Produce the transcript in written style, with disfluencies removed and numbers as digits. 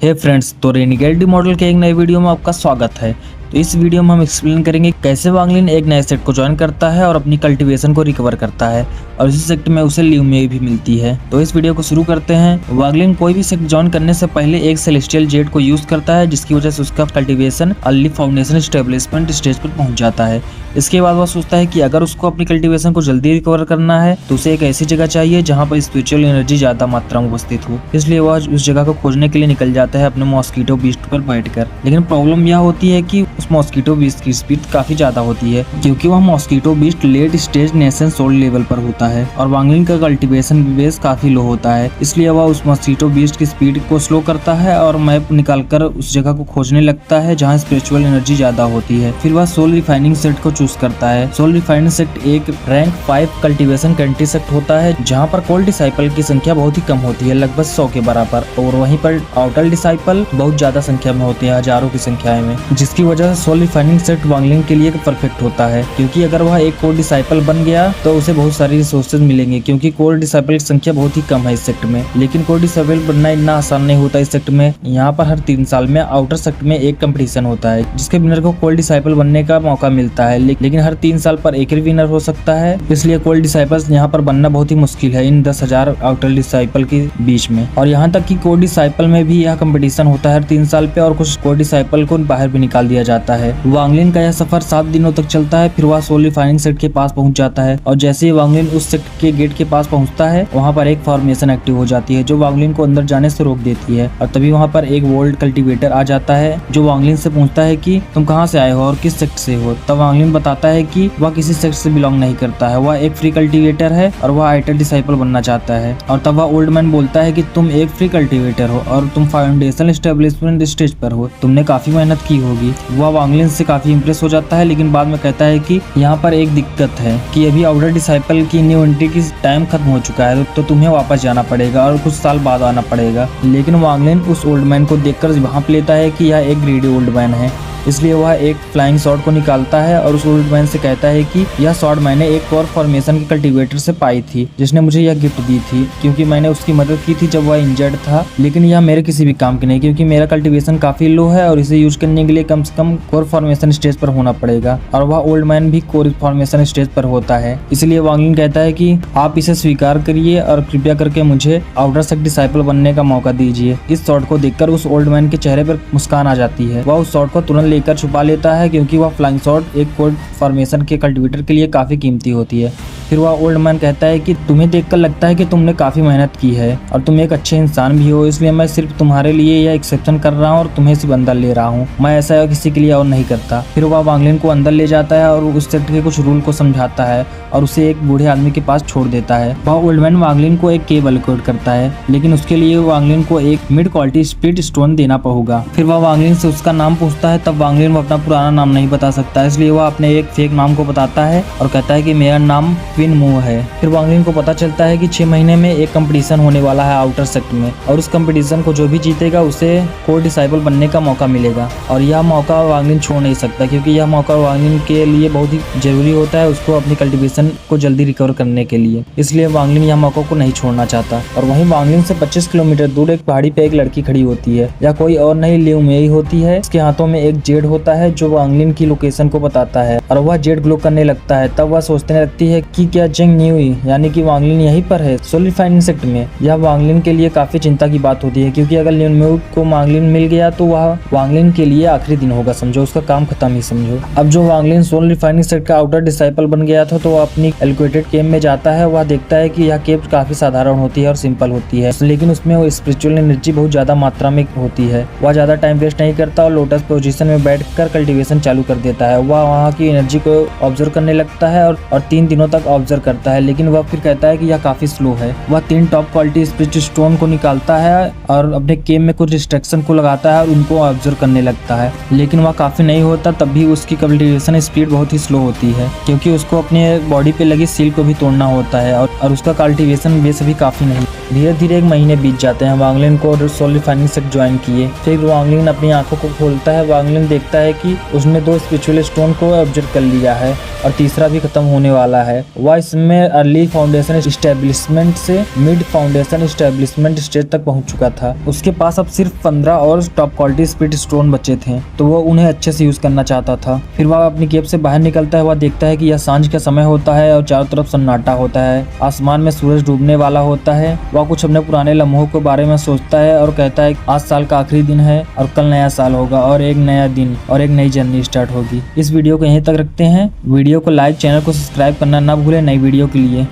हे friends, तो रेनिगेल्डी model के एक नए वीडियो में आपका स्वागत है। तो इस वीडियो में हम एक्सप्लेन करेंगे कैसे वांगलिन एक नए सेट को ज्वाइन करता है और अपनी कल्टीवेशन को रिकवर करता है और इसी सेट में उसे ल्यूमिया भी मिलती है। तो इस वीडियो को शुरू करते हैं। वांगलिन कोई भी सेट ज्वाइन करने से पहले एक सेलेस्टियल जेड को यूज करता है, जिसकी वजह से उसका cultivation early foundation establishment stage पर पहुंच जाता है। इसके बाद वह सोचता है कि अगर उसको अपनी कल्टीवेशन को जल्दी रिकवर करना है तो उसे एक ऐसी जगह चाहिए जहां पर स्पिरिचुअल एनर्जी ज्यादा मात्रा में उपस्थित हो। इसलिए वह उस जगह को खोजने के लिए निकल जाता है अपने मॉस्किटो बीस्ट पर बैठकर। लेकिन प्रॉब्लम यह होती है कि उस मॉस्किटो बीस्ट की स्पीड काफी ज्यादा होती है, क्योंकि वह mosquito beast late stage nation soul level पर होता है और वांगलिन का कल्टीवेशन बेस काफी लो होता है। इसलिए वह उस मॉस्किटो बीस्ट की स्पीड को स्लो करता है और मैप निकालकर उस जगह को खोजने लगता है जहाँ स्पिरिचुअल एनर्जी ज्यादा होती है। फिर वह सोल रिफाइनिंग सेट को चूज करता है। सोल रिफाइनिंग सेट एक रैंक 5 कल्टीवेशन कंट्री सेट होता है, जहाँ पर कोल्ड डिसाइपल की संख्या बहुत ही कम होती है, लगभग 100 के बराबर, और वहीं पर आउटर डिसाइपल बहुत ज्यादा संख्या में होते हैं, हजारों की संख्या में, जिसकी वजह से सोल रिफाइनिंग सेट वांगलिन के लिए परफेक्ट होता है। क्योंकि अगर वह एक कोल्ड डिसाइपल बन गया तो उसे बहुत सारी रिसोर्सेज मिलेंगे, क्योंकि कोल्ड डिसाइपल की संख्या बहुत ही कम है इस सेक्ट में। लेकिन कोल्ड डिसाइपल बनना इतना आसान नहीं होता इस सेक्ट में। यहाँ पर हर 3 साल में आउटर सेक्ट में एक कंपटीशन होता है, जिसके विनर को कोल्ड डिसाइपल बनने का मौका मिलता है। लेकिन हर 3 साल पर एक ही विनर हो सकता है, इसलिए कोल्ड डिसाइपल्स यहाँ पर बनना बहुत ही मुश्किल है इन 10,000 आउटर डिसाइपल के बीच में। और यहाँ तक कि कोल्ड डिसाइपल में भी यह कंपटीशन होता है हर 3 साल पे, और कुछ कोल्ड डिसाइपल को बाहर भी निकाल दिया जाता है। वांगलिन का यह सफर 7 दिनों तक चलता है। फिर वह सोल रिफाइनिंग सेट के पास पहुंच जाता है, और जैसे ही वांगलिन उस सेट के गेट के पास पहुंचता है, वहाँ पर एक फॉर्मेशन एक्टिव हो जाती है जो वांगलिन को अंदर जाने से रोक देती है। और तभी वहाँ पर एक वोल्ट कल्टीवेटर आ जाता है जो वांगलिन से पूछता है कि तुम कहाँ से आए हो और किस सेक्ट से हो। तब वांगलिन बताता है कि वह किसी सेक्ट से बिलोंग नहीं करता है, वह एक फ्री कल्टीवेटर है और वह आइटर डिसाइपल बनना चाहता है। और तब वह ओल्ड मैन बोलता है कि तुम एक फ्री कल्टीवेटर हो और तुम फाउंडेशन एस्टेब्लिशमेंट स्टेज पर हो, तुमने काफी मेहनत की होगी। वह वांगलिन से काफी इंप्रेस हो जाता है, लेकिन बाद में कहता है कि यहाँ पर एक दिक्कत है कि अभी आउटर डिसाइपल की न्यू एंट्री की टाइम खत्म हो चुका है, तो तुम्हें वापस जाना पड़ेगा और कुछ साल बाद आना पड़ेगा। लेकिन वांगलिन उस ओल्ड मैन को देखकर भांप लेता है कि यह एक ग्रीडी ओल्ड मैन है, इसलिए वह एक फ्लाइंग शॉट को निकालता है और उस ओल्ड मैन से कहता है कि यह शॉट मैंने एक और फॉर्मेशन के कल्टीवेटर से पाई थी, जिसने मुझे यह गिफ्ट दी थी, क्योंकि मैंने उसकी मदद की थी जब वह इंजर्ड था। लेकिन यह मेरे किसी भी काम की नहीं, क्योंकि मेरा कल्टीवेशन काफी लो है और इसे यूज करने के लिए कम से कम कोर फॉर्मेशन स्टेज पर होना पड़ेगा, और वह ओल्ड मैन भी कोर फॉर्मेशन स्टेज पर होता है। इसलिए वांगलिन कहता है कि आप इसे स्वीकार करिए और कृपया करके मुझे आउटर सेक्ट डिसाइपल बनने का मौका दीजिए। इस शॉट को देखकर उस ओल्ड मैन के चेहरे पर मुस्कान आ जाती है। वह उस शॉट को तुरंत लेकर छुपा लेता है, क्योंकि वह फ्लाइंग शॉट एक कोल्ड फॉर्मेशन के कल्टीवेटर के लिए काफी कीमती होती है। फिर वह ओल्ड मैन कहता है कि तुम्हें देखकर लगता है कि तुमने काफी मेहनत की है और तुम एक अच्छे इंसान भी हो, इसलिए मैं सिर्फ तुम्हारे लिए यह एक्सेप्शन कर रहा हूँ और तुम्हें सिर्फ अंदर ले रहा हूँ, मैं ऐसा किसी के लिए और नहीं करता। फिर वह वांगलिन को अंदर ले जाता है और उस सेक्ट के कुछ रूल को समझाता है और उसे एक बूढ़े आदमी के पास छोड़ देता है। वह ओल्ड मैन वांगलिन को एक केव अलॉट करता है, लेकिन उसके लिए वांगलिन को एक मिड क्वालिटी स्पिरिट स्टोन देना होगा। फिर वह वांगलिन से उसका नाम पूछता है, तब वांगलिन अपना पुराना नाम नहीं बता सकता, इसलिए वह अपने एक फेक नाम को बताता है और कहता है कि मेरा नाम क्वीन मू है। फिर वांगलिन को पता चलता है कि 6 महीने में एक कंपटीशन होने वाला है आउटर सेक्ट में, और उस कंपटीशन को जो भी जीतेगा उसे कोर डिसाइपल बनने का मौका मिलेगा। और यह मौका वांगलिन छोड़ नहीं सकता, क्योंकि यह मौका वांगलिन के लिए बहुत ही जरूरी होता है उसको अपनी कल्टीवेशन को जल्दी रिकवर करने के लिए। इसलिए वांगलिन यह मौका को नहीं छोड़ना चाहता। और वहीं वांगलिन से 25 किलोमीटर दूर एक पहाड़ी पे एक लड़की खड़ी होती है। यह कोई और नहीं ल्यूमिया होती है। इसके हाथों में एक जेड होता है जो वांगलिन की लोकेशन को बताता है, और वह जेड ग्लो करने लगता है। तब वह सोचने लगती है कि क्या जंग न्यू यानी कि वांगलिन यहीं पर है सोल रिफाइनिंग सेक्ट में। यह वांगलिन के लिए काफी चिंता की बात होती है, क्योंकि अगर ल्यूमिया को वांगलिन मिल गया तो वह वांगलिन के लिए आखिरी दिन होगा, समझो उसका काम खत्म ही समझो। अब जो वांगलिन सोल रिफाइनिंग सेक्ट का आउटर डिसाइपल बन गया था, तो वह अपनी एलोकेटेड केव में जाता है। वह देखता है कि यह केव काफी साधारण होती है और सिंपल होती है, लेकिन उसमें वो स्पिरिचुअल एनर्जी बहुत ज्यादा मात्रा में होती है। वह ज्यादा टाइम वेस्ट नहीं करता और लोटस पोजीशन में बैठकर कल्टीवेशन चालू कर देता है। वह वहाँ की एनर्जी को ऑब्जर्व करने लगता है और 3 दिनों तक ऑब्जर्व करता है, लेकिन वह फिर कहता है कि यह काफी स्लो है। वह 3 टॉप क्वालिटी स्पिरिट स्टोन को निकालता है और अपने केव में कुछ रिस्ट्रिक्शन को लगाता है और उनको ऑब्जर्व करने लगता है, लेकिन वह काफी नहीं होता। तब भी उसकी कल्टीवेशन स्पीड बहुत ही स्लो होती है, क्योंकि उसको अपने बॉडी पे लगी सील को भी तोड़ना होता है और उसका कल्टीवेशन बेस भी काफी नहीं। धीरे धीरे 1 महीने बीत जाते हैं वांगलिन को सोल रिफाइनिंग सेक्ट ज्वाइन किए। फिर वांगलिन अपनी आंखों को खोलता है। वांगलिन देखता है कि उसने 2 स्पिरिचुअल स्टोन को ऑब्जर्व कर लिया है और तीसरा भी खत्म होने वाला है। वह इसमें अर्ली फाउंडेशन एस्टेब्लिशमेंट से मिड फाउंडेशन एस्टेब्लिशमेंट स्टेज तक पहुंच चुका था। उसके पास अब सिर्फ 15 और टॉप क्वालिटी स्पिरिट स्टोन बचे थे, तो वो उन्हें अच्छे से यूज करना चाहता था। फिर वह अपनी केव से बाहर निकलता है। वह देखता है कि यह सांझ का समय होता है और चारों तरफ सन्नाटा होता है। आसमान में सूरज डूबने वाला होता है। वह कुछ अपने पुराने लम्हों के बारे में सोचता है और कहता है आज साल का आखिरी दिन है और कल नया साल होगा और एक नया दिन और एक नई जर्नी स्टार्ट होगी। इस वीडियो को यहीं तक रखते हैं। वीडियो को लाइक, चैनल को सब्सक्राइब करना ना भूलें नई वीडियो के लिए।